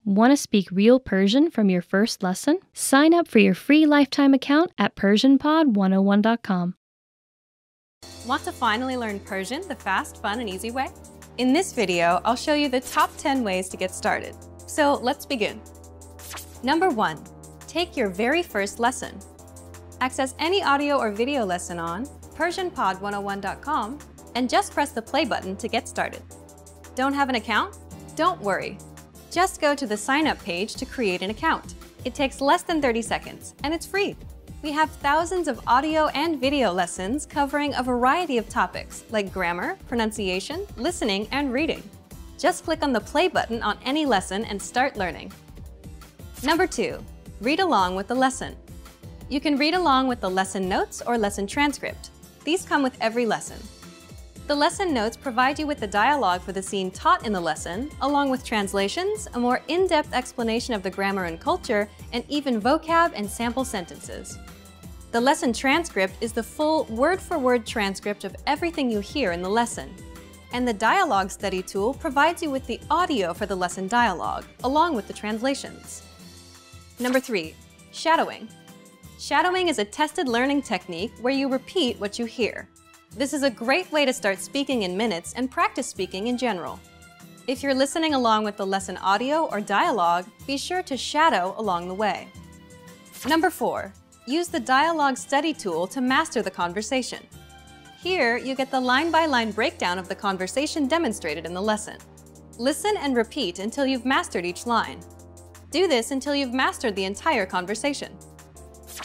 Want to speak real Persian from your first lesson? Sign up for your free lifetime account at PersianPod101.com. Want to finally learn Persian the fast, fun, and easy way? In this video, I'll show you the top 10 ways to get started. So let's begin. Number 1. Take your very first lesson. Access any audio or video lesson on PersianPod101.com and just press the play button to get started. Don't have an account? Don't worry. Just go to the sign up page to create an account. It takes less than 30 seconds and it's free. We have thousands of audio and video lessons covering a variety of topics like grammar, pronunciation, listening, and reading. Just click on the play button on any lesson and start learning. Number 2. Read along with the lesson. You can read along with the lesson notes or lesson transcript. These come with every lesson. The lesson notes provide you with the dialogue for the scene taught in the lesson, along with translations, a more in-depth explanation of the grammar and culture, and even vocab and sample sentences. The lesson transcript is the full word-for-word transcript of everything you hear in the lesson. And the dialogue study tool provides you with the audio for the lesson dialogue, along with the translations. Number 3. Shadowing. Shadowing is a tested learning technique where you repeat what you hear. This is a great way to start speaking in minutes and practice speaking in general. If you're listening along with the lesson audio or dialogue, be sure to shadow along the way. Number 4. Use the dialogue study tool to master the conversation. Here, you get the line-by-line breakdown of the conversation demonstrated in the lesson. Listen and repeat until you've mastered each line. Do this until you've mastered the entire conversation.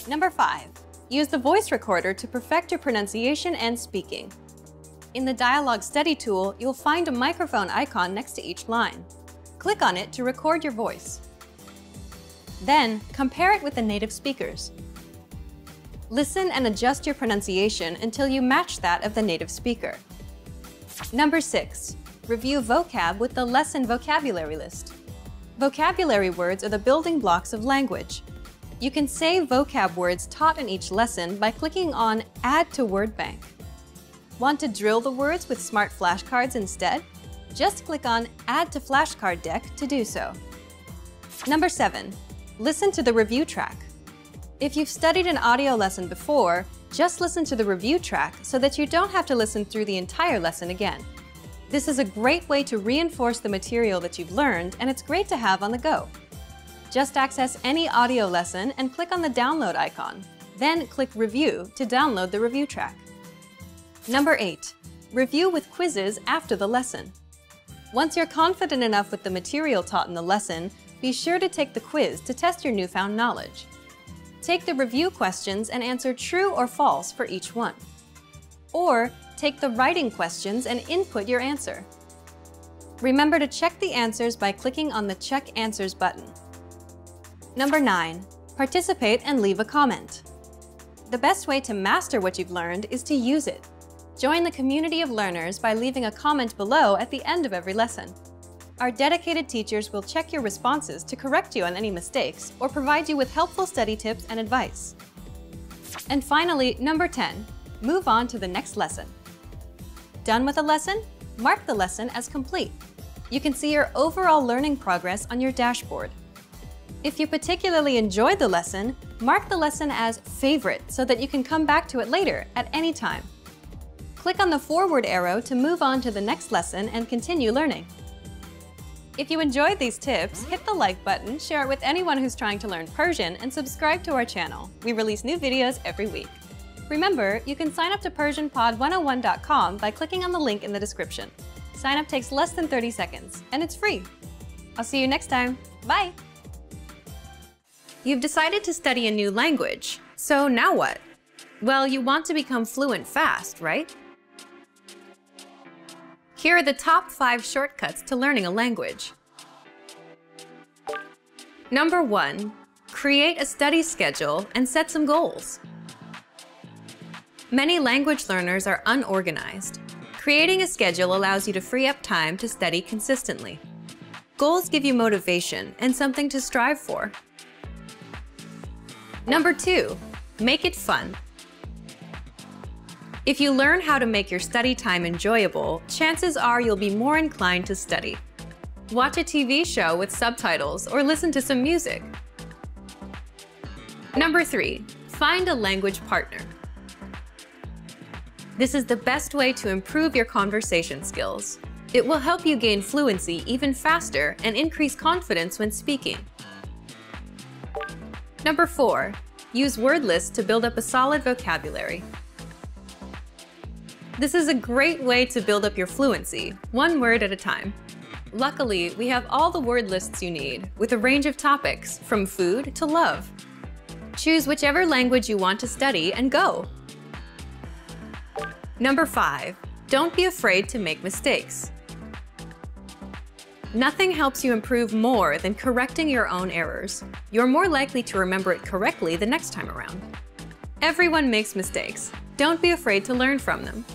Number 5. Use the voice recorder to perfect your pronunciation and speaking. In the dialogue study tool, you'll find a microphone icon next to each line. Click on it to record your voice. Then, compare it with the native speakers. Listen and adjust your pronunciation until you match that of the native speaker. Number 6. Review vocab with the lesson vocabulary list. Vocabulary words are the building blocks of language. You can save vocab words taught in each lesson by clicking on Add to Word Bank. Want to drill the words with smart flashcards instead? Just click on Add to Flashcard Deck to do so. Number 7. Listen to the review track. If you've studied an audio lesson before, just listen to the review track so that you don't have to listen through the entire lesson again. This is a great way to reinforce the material that you've learned, and it's great to have on the go. Just access any audio lesson and click on the download icon. Then click Review to download the review track. Number 8. Review with quizzes after the lesson. Once you're confident enough with the material taught in the lesson, be sure to take the quiz to test your newfound knowledge. Take the review questions and answer true or false for each one. Or take the writing questions and input your answer. Remember to check the answers by clicking on the Check Answers button. Number 9. Participate and leave a comment. The best way to master what you've learned is to use it. Join the community of learners by leaving a comment below at the end of every lesson. Our dedicated teachers will check your responses to correct you on any mistakes or provide you with helpful study tips and advice. And finally, number 10. Move on to the next lesson. Done with a lesson? Mark the lesson as complete. You can see your overall learning progress on your dashboard. If you particularly enjoyed the lesson, mark the lesson as Favorite so that you can come back to it later at any time. Click on the forward arrow to move on to the next lesson and continue learning. If you enjoyed these tips, hit the like button, share it with anyone who's trying to learn Persian, and subscribe to our channel. We release new videos every week. Remember, you can sign up to PersianPod101.com by clicking on the link in the description. Sign up takes less than 30 seconds, and it's free. I'll see you next time. Bye! You've decided to study a new language, so now what? Well, you want to become fluent fast, right? Here are the top 5 shortcuts to learning a language. Number 1. Create a study schedule and set some goals. Many language learners are unorganized. Creating a schedule allows you to free up time to study consistently. Goals give you motivation and something to strive for. Number 2. Make it fun. If you learn how to make your study time enjoyable, chances are you'll be more inclined to study. Watch a TV show with subtitles or listen to some music. Number 3, find a language partner. This is the best way to improve your conversation skills. It will help you gain fluency even faster and increase confidence when speaking. Number 4, use word lists to build up a solid vocabulary. This is a great way to build up your fluency, one word at a time. Luckily, we have all the word lists you need, with a range of topics, from food to love. Choose whichever language you want to study and go. Number 5, don't be afraid to make mistakes. Nothing helps you improve more than correcting your own errors. You're more likely to remember it correctly the next time around. Everyone makes mistakes. Don't be afraid to learn from them.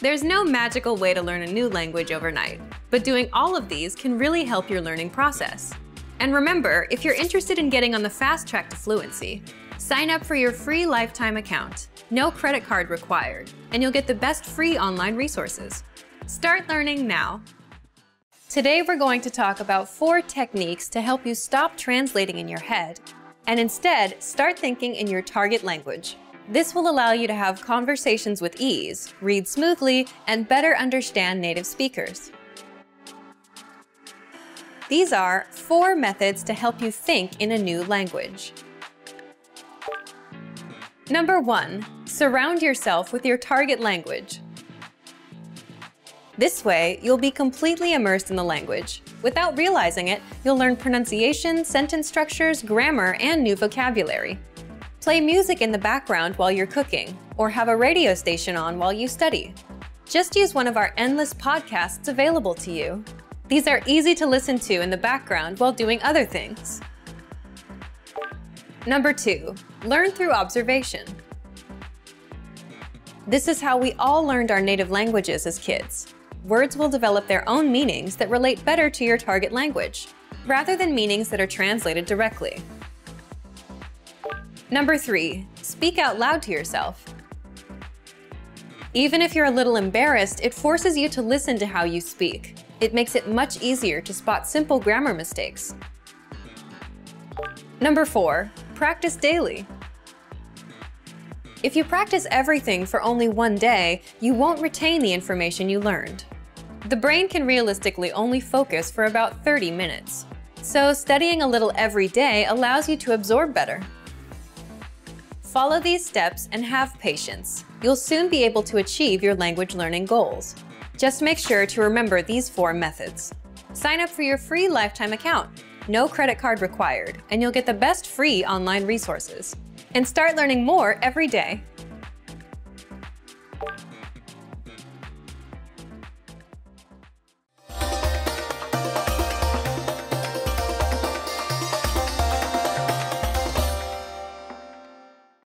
There's no magical way to learn a new language overnight, but doing all of these can really help your learning process. And remember, if you're interested in getting on the fast track to fluency, sign up for your free lifetime account. No credit card required, and you'll get the best free online resources. Start learning now. Today we're going to talk about 4 techniques to help you stop translating in your head and instead start thinking in your target language. This will allow you to have conversations with ease, read smoothly, and better understand native speakers. These are 4 methods to help you think in a new language. Number 1, surround yourself with your target language. This way, you'll be completely immersed in the language. Without realizing it, you'll learn pronunciation, sentence structures, grammar, and new vocabulary. Play music in the background while you're cooking, or have a radio station on while you study. Just use one of our endless podcasts available to you. These are easy to listen to in the background while doing other things. Number 2, learn through observation. This is how we all learned our native languages as kids. Words will develop their own meanings that relate better to your target language, rather than meanings that are translated directly. Number 3, speak out loud to yourself. Even if you're a little embarrassed, it forces you to listen to how you speak. It makes it much easier to spot simple grammar mistakes. Number 4, practice daily. If you practice everything for only one day, you won't retain the information you learned. The brain can realistically only focus for about 30 minutes. So studying a little every day allows you to absorb better. Follow these steps and have patience. You'll soon be able to achieve your language learning goals. Just make sure to remember these 4 methods. Sign up for your free lifetime account. No credit card required, and you'll get the best free online resources. And start learning more every day.